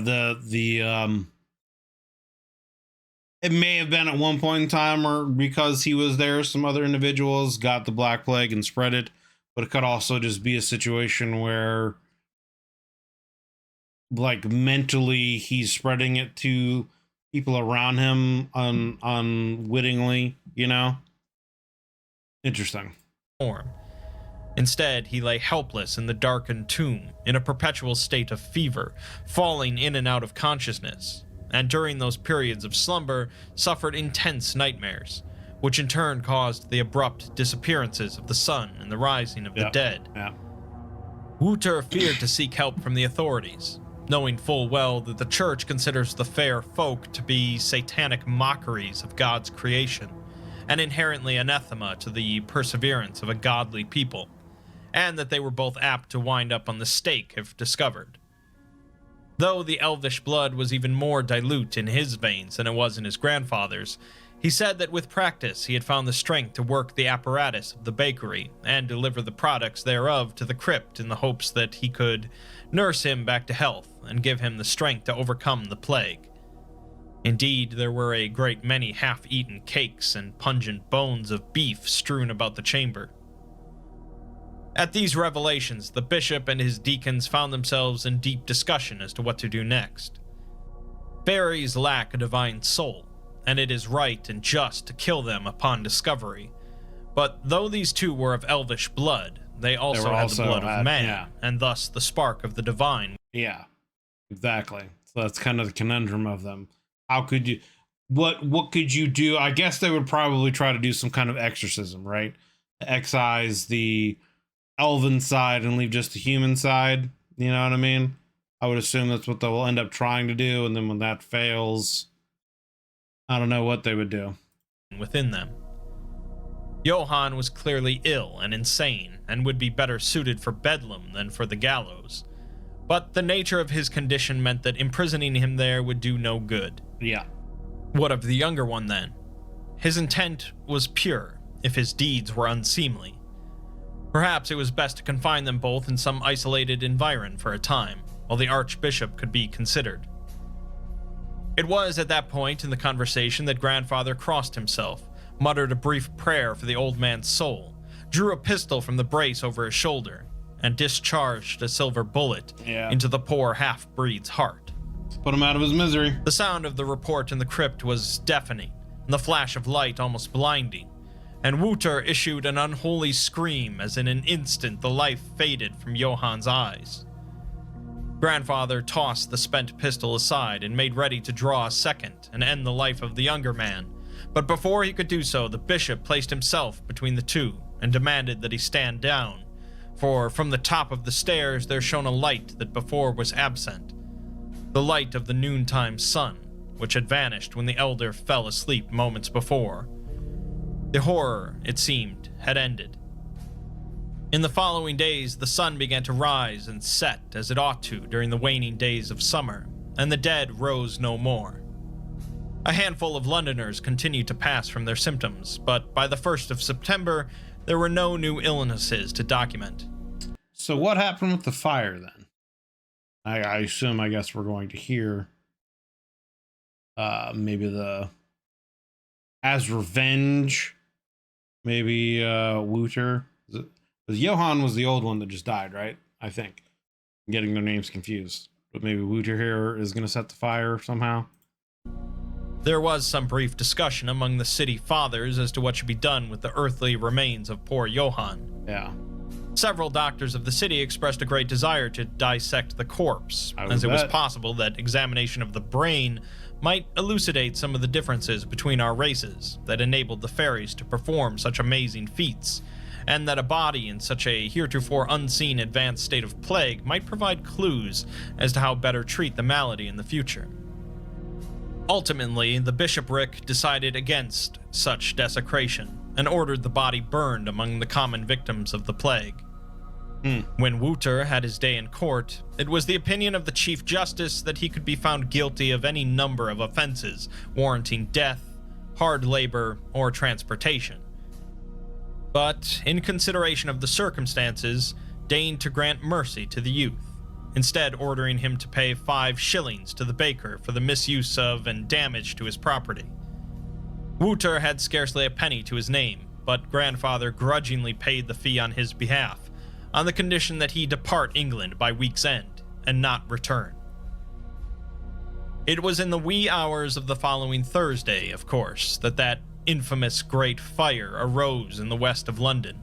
it may have been at one point in time, or because he was there, some other individuals got the Black Plague and spread it. But it could also just be a situation where, like, mentally he's spreading it to people around him unwittingly, you know? Interesting. Instead, he lay helpless in the darkened tomb, in a perpetual state of fever, falling in and out of consciousness, and during those periods of slumber suffered intense nightmares, which in turn caused the abrupt disappearances of the sun and the rising of the dead. Wouter feared to seek help from the authorities, knowing full well that the church considers the fair folk to be satanic mockeries of God's creation, and inherently anathema to the perseverance of a godly people, and that they were both apt to wind up on the stake if discovered. Though the elvish blood was even more dilute in his veins than it was in his grandfather's, he said that with practice he had found the strength to work the apparatus of the bakery and deliver the products thereof to the crypt in the hopes that he could nurse him back to health and give him the strength to overcome the plague. Indeed, there were a great many half-eaten cakes and pungent bones of beef strewn about the chamber. At these revelations, the bishop and his deacons found themselves in deep discussion as to what to do next. Fairies lack a divine soul, and it is right and just to kill them upon discovery. But though these two were of elvish blood, they also had the blood of man, and thus the spark of the divine. Yeah, exactly. So that's kind of the conundrum of them. How could you, what could you do? I guess they would probably try to do some kind of exorcism, right? To excise the elven side and leave just the human side. You know what I mean? I would assume that's what they'll end up trying to do. And then when that fails, I don't know what they would do. Within them. Johann was clearly ill and insane, and would be better suited for Bedlam than for the gallows. But the nature of his condition meant that imprisoning him there would do no good. Yeah. What of the younger one, then? His intent was pure, if his deeds were unseemly. Perhaps it was best to confine them both in some isolated environ for a time, while the archbishop could be considered. It was at that point in the conversation that Grandfather crossed himself, muttered a brief prayer for the old man's soul, drew a pistol from the brace over his shoulder, and discharged a silver bullet into the poor half-breed's heart. Put him out of his misery. The sound of the report in the crypt was deafening, and the flash of light almost blinding, and Wouter issued an unholy scream as in an instant the life faded from Johann's eyes. Grandfather tossed the spent pistol aside and made ready to draw a second and end the life of the younger man, but before he could do so, the bishop placed himself between the two and demanded that he stand down, for from the top of the stairs there shone a light that before was absent, the light of the noontime sun, which had vanished when the elder fell asleep moments before. The horror, it seemed, had ended. In the following days, the sun began to rise and set as it ought to during the waning days of summer, and the dead rose no more. A handful of Londoners continued to pass from their symptoms, but by the 1st of September, there were no new illnesses to document. So what happened with the fire then? I assume, I guess we're going to hear maybe as revenge, maybe Wouter. Because Johann was the old one that just died, right? I think. I'm getting their names confused. But maybe Wouter here is going to set the fire somehow. There was some brief discussion among the city fathers as to what should be done with the earthly remains of poor Johann. Yeah. Several doctors of the city expressed a great desire to dissect the corpse, as it was possible that examination of the brain might elucidate some of the differences between our races that enabled the fairies to perform such amazing feats, and that a body in such a heretofore unseen advanced state of plague might provide clues as to how better treat the malady in the future. Ultimately, the bishopric decided against such desecration and ordered the body burned among the common victims of the plague. When Wouter had his day in court, it was the opinion of the Chief Justice that he could be found guilty of any number of offenses warranting death, hard labor, or transportation. But, in consideration of the circumstances, deigned to grant mercy to the youth, instead ordering him to pay 5 shillings to the baker for the misuse of and damage to his property. Wouter had scarcely a penny to his name, but grandfather grudgingly paid the fee on his behalf, on the condition that he depart England by week's end, and not return. It was in the wee hours of the following Thursday, of course, that infamous great fire arose in the west of London.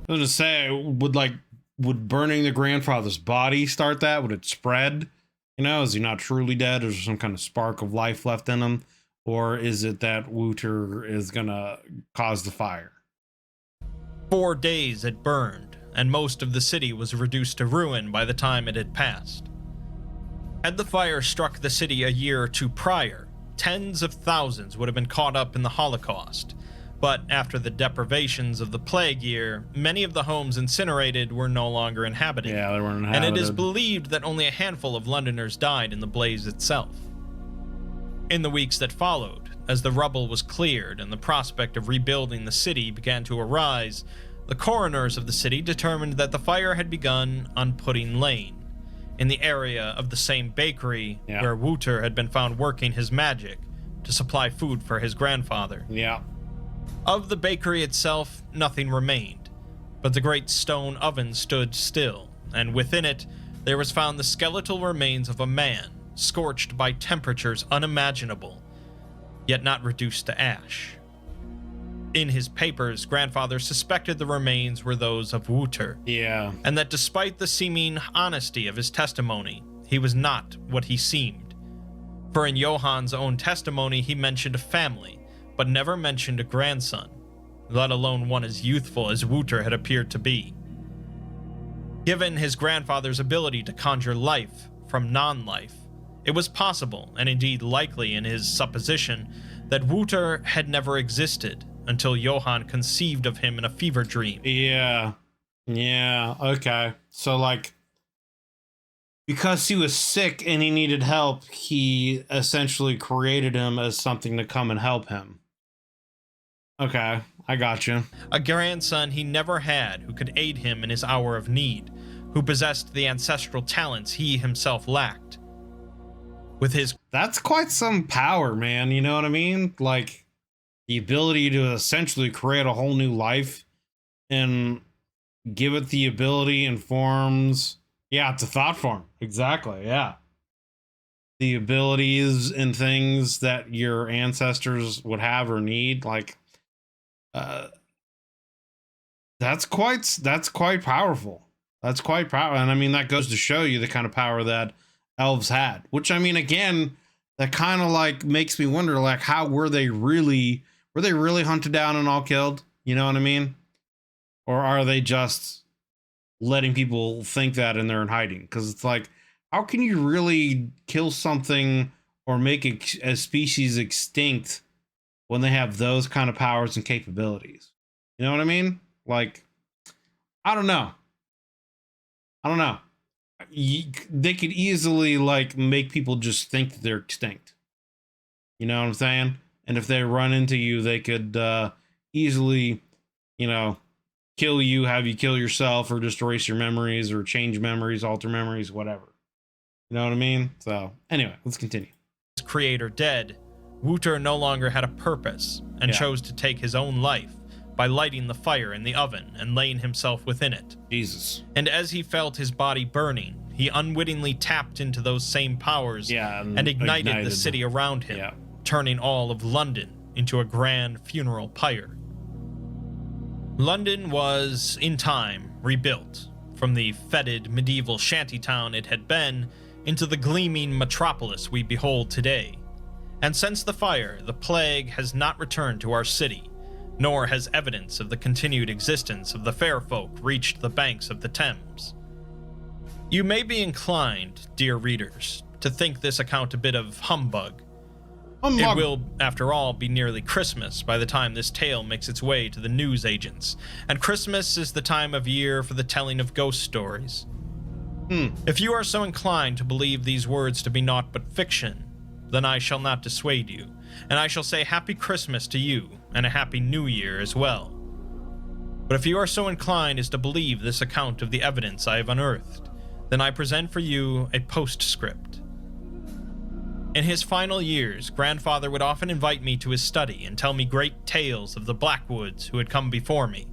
I was just saying, would burning the grandfather's body start that? Would it spread? You know, is he not truly dead? Is there some kind of spark of life left in him? Or is it that Wouter is gonna cause the fire? 4 days it burned, and most of the city was reduced to ruin by the time it had passed. Had the fire struck the city a year or two prior, tens of thousands would have been caught up in the Holocaust. But after the deprivations of the plague year, many of the homes incinerated were no longer inhabited. Yeah, they weren't inhabited. And it is believed that only a handful of Londoners died in the blaze itself. In the weeks that followed, as the rubble was cleared and the prospect of rebuilding the city began to arise, the coroners of the city determined that the fire had begun on Pudding Lane, in the area of the same bakery where Wouter had been found working his magic to supply food for his grandfather. Yeah. Of the bakery itself, nothing remained, but the great stone oven stood still, and within it there was found the skeletal remains of a man, scorched by temperatures unimaginable, yet not reduced to ash. In his papers, grandfather suspected the remains were those of Wouter, and that despite the seeming honesty of his testimony, he was not what he seemed. For in Johann's own testimony he mentioned a family, but never mentioned a grandson, let alone one as youthful as Wouter had appeared to be. Given his grandfather's ability to conjure life from non-life, it was possible, and indeed likely in his supposition, that Wouter had never existed until Johann conceived of him in a fever dream. Yeah, okay. So, because he was sick and he needed help, he essentially created him as something to come and help him. Okay, I got you. A grandson he never had who could aid him in his hour of need, who possessed the ancestral talents he himself lacked. That's quite some power, man, you know what I mean? The ability to essentially create a whole new life in give it the ability and forms. Yeah, it's a thought form. Exactly. Yeah. The abilities and things that your ancestors would have or need. Like, uh, that's quite powerful. That's quite powerful. And I mean, that goes to show you the kind of power that elves had, which I mean, again, that kind of like makes me wonder, like, how were they really hunted down and all killed? You know what I mean? Or are they just letting people think that and they're in hiding? Because it's like, how can you really kill something or make a species extinct when they have those kind of powers and capabilities? You know what I mean? Like, I don't know. They could easily like make people just think that they're extinct. You know what I'm saying? And if they run into you, they could easily, you know, kill you, have you kill yourself, or just erase your memories, or change memories, alter memories, whatever. You know what I mean? So anyway, let's continue. His creator dead, Wouter no longer had a purpose and chose to take his own life by lighting the fire in the oven and laying himself within it. Jesus. And as he felt his body burning, he unwittingly tapped into those same powers and ignited the city around him, turning all of London into a grand funeral pyre. London was, in time, rebuilt from the fetid medieval shantytown it had been into the gleaming metropolis we behold today. And since the fire, the plague has not returned to our city, nor has evidence of the continued existence of the fair folk reached the banks of the Thames. You may be inclined, dear readers, to think this account a bit of humbug. It will, after all, be nearly Christmas by the time this tale makes its way to the news agents, and Christmas is the time of year for the telling of ghost stories. If you are so inclined to believe these words to be naught but fiction, then I shall not dissuade you, and I shall say Happy Christmas to you, and a Happy New Year as well. But if you are so inclined as to believe this account of the evidence I have unearthed, then I present for you a postscript. In his final years, grandfather would often invite me to his study and tell me great tales of the Blackwoods who had come before me,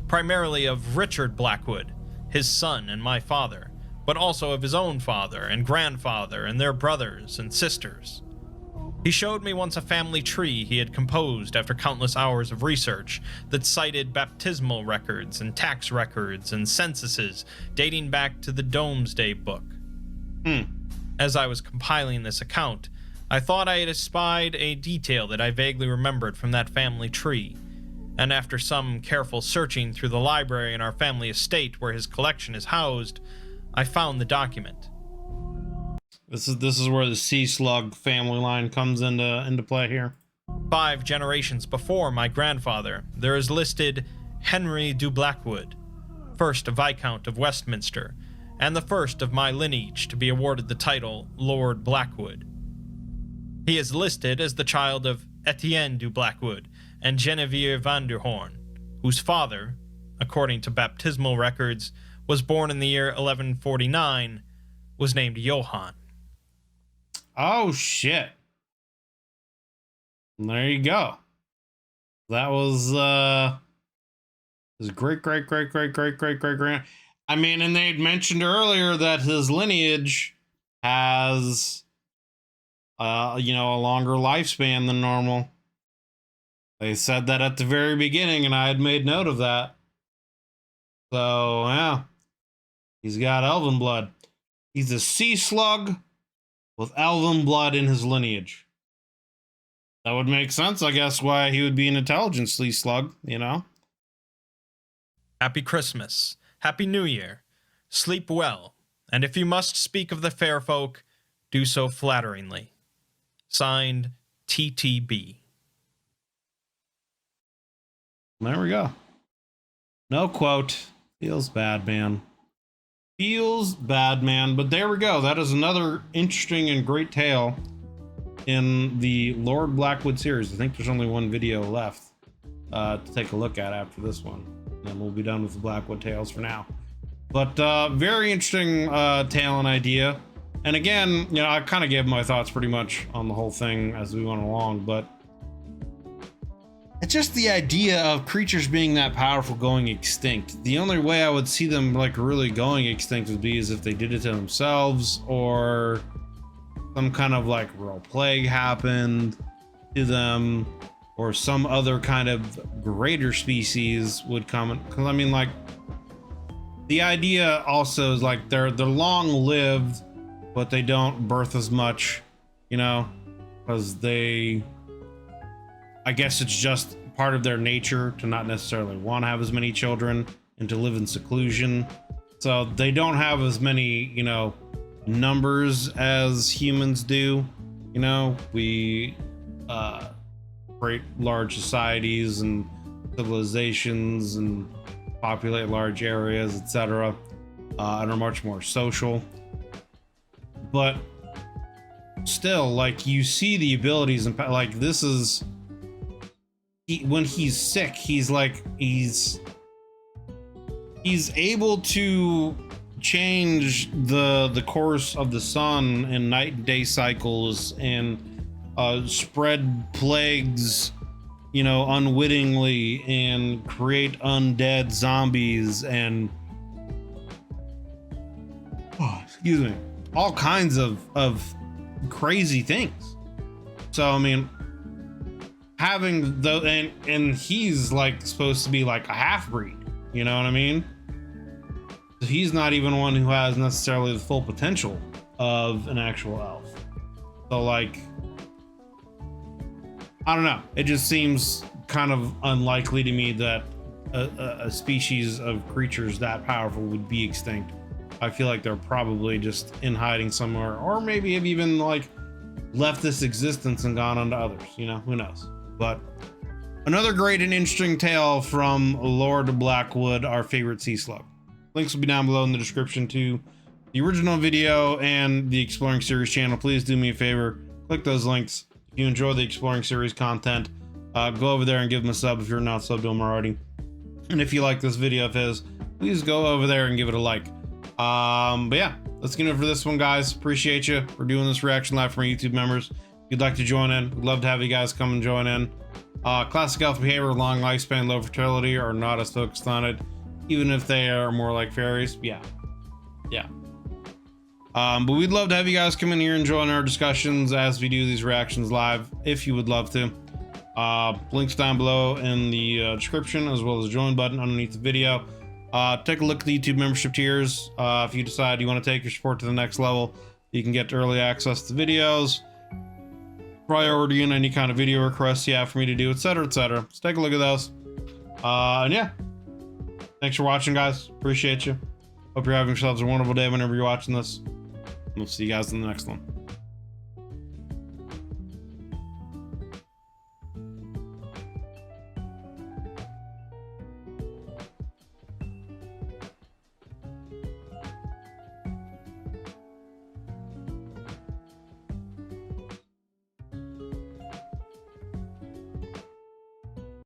primarily of Richard Blackwood, his son and my father, but also of his own father and grandfather and their brothers and sisters. He showed me once a family tree he had composed after countless hours of research that cited baptismal records and tax records and censuses dating back to the Domesday Book. As I was compiling this account, I thought I had espied a detail that I vaguely remembered from that family tree, and after some careful searching through the library in our family estate where his collection is housed, I found the document. This is where the sea slug family line comes into play here. 5 generations before my grandfather, there is listed Henry du Blackwood, first Viscount of Westminster, and the first of my lineage to be awarded the title Lord Blackwood. He is listed as the child of Etienne du Blackwood and Genevieve van der Horn, whose father, according to baptismal records, was born in the year 1149, was named Johann. Oh, shit. There you go. That was his great. I mean, and they had mentioned earlier that his lineage has, a longer lifespan than normal. They said that at the very beginning, and I had made note of that. So, yeah. He's got elven blood. He's a sea slug with elven blood in his lineage. That would make sense, I guess, why he would be an intelligent sea slug, Happy Christmas. Happy New Year. Sleep well, and if you must speak of the fair folk, do so flatteringly. Signed, TTB. There we go. No quote. Feels bad, man. Feels bad, man. But there we go. That is another interesting and great tale in the Lord Blackwood series. I think there's only one video left to take a look at after this one. And we'll be done with the Blackwood tales for now. But very interesting tale and idea. And again, I kind of gave my thoughts pretty much on the whole thing as we went along, but just the idea of creatures being that powerful going extinct. The only way I would see them like really going extinct would be is if they did it to themselves, or some kind of like real plague happened to them, or some other kind of greater species would come. Because I mean, like, the idea also is like they're long lived, but they don't birth as much, you know, because I guess it's just part of their nature to not necessarily want to have as many children and to live in seclusion. So they don't have as many, you know, numbers as humans do. You know, we create large societies and civilizations and populate large areas, etc., and are much more social. But still, like, you see the abilities and like this is when he's sick, he's like he's able to change the course of the sun and night and day cycles and spread plagues, you know, unwittingly, and create undead zombies and excuse me, all kinds of crazy things. So I mean, having the and he's like supposed to be like a half-breed, you know what I mean? So he's not even one who has necessarily the full potential of an actual elf. So like, I don't know, it just seems kind of unlikely to me that a species of creatures that powerful would be extinct. I feel like they're probably just in hiding somewhere, or maybe have even like left this existence and gone on to others, you know, who knows. But another great and interesting tale from Lord Blackwood, our favorite sea slug. Links will be down below in the description to the original video and the Exploring Series channel. Please do me a favor, click those links. If you enjoy the Exploring Series content, go over there and give him a sub if you're not subbed to him already. And if you like this video of his, please go over there and give it a like. But yeah, let's get it for this one, guys. Appreciate you for doing this reaction live for my YouTube members. If you'd like to join in, we'd love to have you guys come and join in. Classic elf behavior, long lifespan, low fertility are not as focused on it, even if they are more like fairies. Yeah. But we'd love to have you guys come in here and join our discussions as we do these reactions live, if you would love to. Links down below in the description, as well as the join button underneath the video. Take a look at the YouTube membership tiers. If you decide you want to take your support to the next level, you can get early access to videos, priority in any kind of video requests you have for me to do, etc., etc. So take a look at those. And yeah, thanks for watching, guys. Appreciate you. Hope you're having yourselves a wonderful day whenever you're watching this. We'll see you guys in the next one.